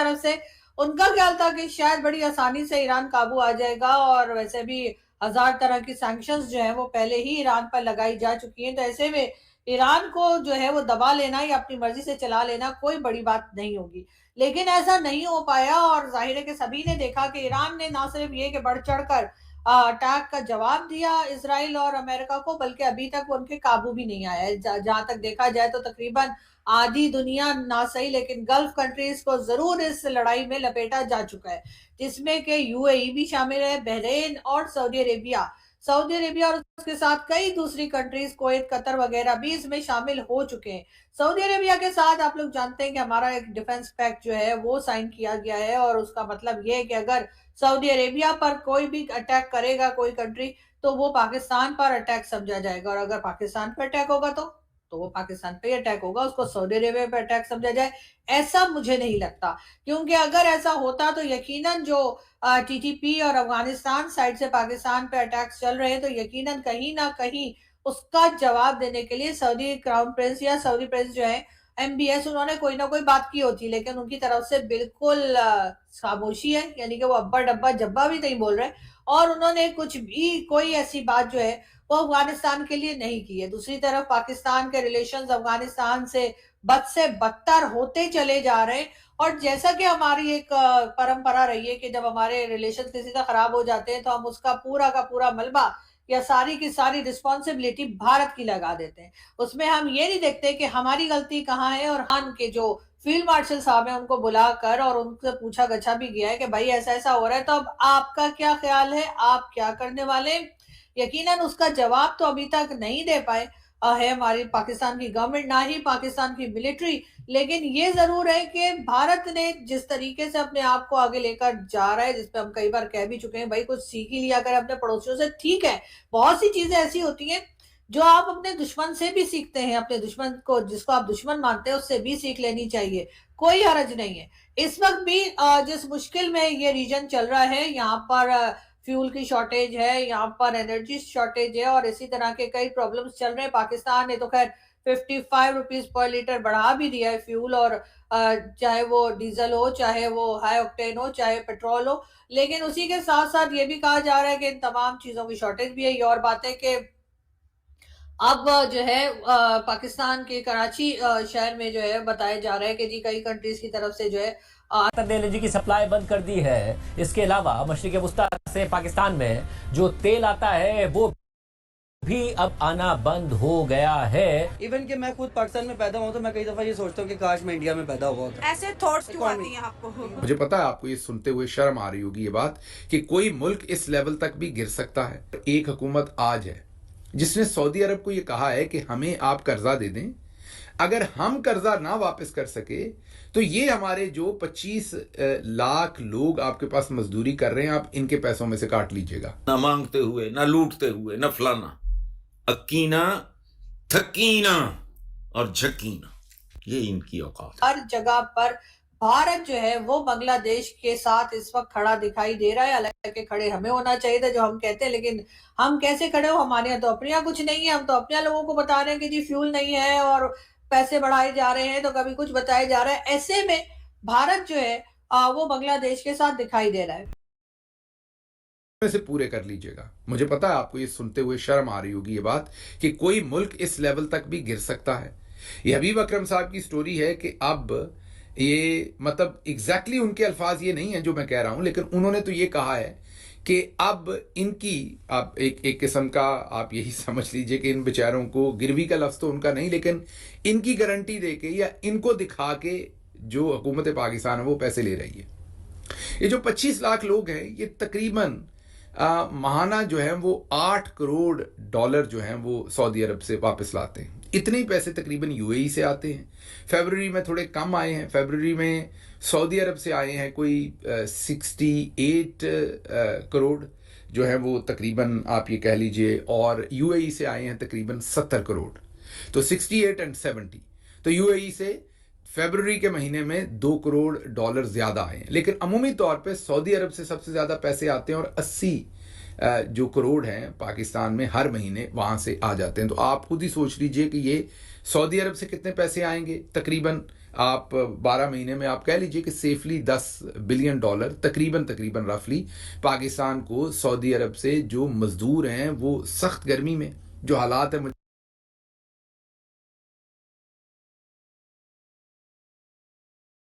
तरफ से उनका ख्याल था कि शायद बड़ी आसानी से ईरान काबू आ जाएगा, और वैसे भी हजार तरह की सैंक्शंस जो है वो पहले ही ईरान पर लगाई जा चुकी हैं। तो ऐसे में ईरान को जो है वो दबा लेना या अपनी मर्जी से चला लेना कोई बड़ी बात नहीं होगी। लेकिन ऐसा नहीं हो पाया, और जाहिर है कि सभी ने देखा कि ईरान ने ना सिर्फ ये कि बढ़ चढ़कर अटैक का जवाब दिया इसराइल और अमेरिका को, बल्कि अभी तक वो उनके काबू भी नहीं आया है। जहां तक देखा जाए तो तकरीबन आधी दुनिया ना सही लेकिन गल्फ कंट्रीज को जरूर इस लड़ाई में लपेटा जा चुका है, जिसमें कि यूएई भी शामिल है, बहरीन और सऊदी अरेबिया और उसके साथ कई दूसरी कंट्रीज, कुवैत, कतर वगैरह भी इसमें शामिल हो चुके हैं। सऊदी अरेबिया के साथ आप लोग जानते हैं कि हमारा एक डिफेंस पैक्ट जो है वो साइन किया गया है, और उसका मतलब ये है कि अगर सऊदी अरेबिया पर कोई भी अटैक करेगा कोई कंट्री, तो वो पाकिस्तान पर अटैक समझा जाएगा, और अगर पाकिस्तान पर अटैक होगा तो वो पाकिस्तान पे अटैक होगा, उसको सऊदी अरेबिया पे अटैक समझा जाए, ऐसा मुझे नहीं लगता। क्योंकि अगर ऐसा होता तो यकीनन जो टीटीपी और अफगानिस्तान साइड से पाकिस्तान पे अटैक्स चल रहे हैं, तो यकीनन कहीं ना कहीं उसका जवाब देने के लिए सऊदी क्राउन प्रिंस या सऊदी प्रिंस जो है एमबीएस, उन्होंने कोई ना कोई बात की होती, लेकिन उनकी तरफ से बिल्कुल खामोशी है, यानी कि वो अब्बा डब्बा जब्बा भी नहीं बोल रहे, और उन्होंने कुछ भी कोई ऐसी बात जो है वो अफगानिस्तान के लिए नहीं की है। दूसरी तरफ पाकिस्तान के रिलेशंस अफगानिस्तान से बदतर होते चले जा रहे हैं, और जैसा कि हमारी एक परंपरा रही है कि जब हमारे रिलेशन किसी का खराब हो जाते हैं तो हम उसका पूरा का पूरा मलबा या सारी की सारी रिस्पॉन्सिबिलिटी भारत की लगा देते हैं। उसमें हम ये नहीं देखते कि हमारी गलती कहाँ है, और हान के जो फील्ड मार्शल साहब है उनको बुलाकर और उनसे पूछा गछा भी गया है कि भाई ऐसा ऐसा हो रहा है, तो अब आपका क्या ख्याल है, आप क्या करने वाले हैं? यकीनन उसका जवाब तो अभी तक नहीं दे पाए है हमारी पाकिस्तान की गवर्नमेंट, ना ही पाकिस्तान की मिलिट्री। लेकिन ये जरूर है कि भारत ने जिस तरीके से अपने आप को आगे लेकर जा रहा है, जिसपे हम कई बार कह भी चुके हैं, भाई कुछ सीख ही लिया करें अपने पड़ोसियों से। ठीक है, बहुत सी चीजें ऐसी होती हैं जो आप अपने दुश्मन से भी सीखते हैं, अपने दुश्मन को जिसको आप दुश्मन मानते हैं उससे भी सीख लेनी चाहिए, कोई हर्ज नहीं है। इस वक्त भी जिस मुश्किल में ये रीजन चल रहा है, यहाँ पर फ्यूल की शॉर्टेज है, यहाँ पर एनर्जी शॉर्टेज है, और इसी तरह के कई प्रॉब्लम्स चल रहे हैं। पाकिस्तान ने तो खैर 55 रुपीज पर लीटर बढ़ा भी दिया है फ्यूल, और चाहे वो डीजल हो, चाहे वो हाई ऑक्टेन हो, चाहे पेट्रोल हो। लेकिन उसी के साथ साथ ये भी कहा जा रहा है कि इन तमाम चीजों की शॉर्टेज भी है। ये और बात है कि अब जो है पाकिस्तान के कराची शहर में जो है बताया जा रहा है कि जी कई कंट्रीज की तरफ से जो है ने एलएनजी की सप्लाई बंद कर दी है। इसके अलावा मशरिक वस्ता से पाकिस्तान में जो तेल आता है वो भी अब आना बंद हो गया है। इवन कि मैं खुद पाकिस्तान में पैदा हुआ तो मैं कई दफा ये सोचता हूँ कि काश मैं इंडिया में पैदा हुआ होता। ऐसे थॉट्स क्यों आती हैं आपको? मुझे पता है आपको ये सुनते हुए शर्म आ रही होगी ये बात कि कोई मुल्क इस लेवल तक भी गिर सकता है। एक हुकूमत आज है जिसने सऊदी अरब को ये कहा है कि हमें आप कर्जा दे दें, अगर हम कर्जा ना वापस कर सके तो ये हमारे जो 25 लाख लोग आपके पास मजदूरी कर रहे हैं, आप इनके पैसों में से काट लीजिएगा। ना मांगते हुए, ना लूटते हुए, ना फलाना, अकीना, थकीना और झकीना, ये इनकी औकात। हर जगह पर भारत जो है वो बांग्लादेश के साथ इस वक्त खड़ा दिखाई दे रहा है। हालांकि खड़े हमें होना चाहिए था जो हम कहते हैं, लेकिन हम कैसे खड़े हो, हमारे यहाँ तो अपने यहाँ कुछ नहीं है। हम तो अपने लोगों को बता रहे हैं कि जी फ्यूल नहीं है और पैसे बढ़ाए जा रहे हैं, तो कभी कुछ बताया जा रहा है। ऐसे में भारत जो है वो बांग्लादेश के साथ दिखाई दे रहा है। से पूरे कर लीजिएगा। मुझे पता है आपको ये सुनते हुए शर्म आ रही होगी ये बात कि कोई मुल्क इस लेवल तक भी गिर सकता है। ये हबीब अकरम साहब की स्टोरी है कि अब ये मतलब एग्जैक्टली उनके अल्फाज ये नहीं है जो मैं कह रहा हूं, लेकिन उन्होंने तो ये कहा है कि अब इनकी आप एक किस्म का आप यही समझ लीजिए कि इन बेचारों को, गिरवी का लफ्ज तो उनका नहीं, लेकिन इनकी गारंटी दे के या इनको दिखा के जो हुकूमत पाकिस्तान है वो पैसे ले रही है। ये जो 25 लाख लोग हैं ये तकरीबन महाना जो है वो 8 करोड़ डॉलर जो हैं वो सऊदी अरब से वापस लाते हैं। इतने ही पैसे तकरीबन यूएई से आते हैं। फरवरी में थोड़े कम आए हैं, फरवरी में सऊदी अरब से आए हैं कोई 68 करोड़ जो है वो तकरीबन आप ये कह लीजिए, और यूएई से आए हैं तकरीबन 70 करोड़। तो 68 एंड 70, तो यूएई से फरवरी के महीने में 2 करोड़ डॉलर ज्यादा आए हैं। लेकिन अमूमी तौर पे सऊदी अरब से सबसे ज्यादा पैसे आते हैं, और 80 जो करोड़ हैं पाकिस्तान में हर महीने वहां से आ जाते हैं। तो आप खुद ही सोच लीजिए कि ये सऊदी अरब से कितने पैसे आएंगे, तकरीबन आप 12 महीने में आप कह लीजिए कि सेफली $10 बिलियन तकरीबन रफली पाकिस्तान को सऊदी अरब से जो मजदूर हैं वो सख्त गर्मी में जो हालात है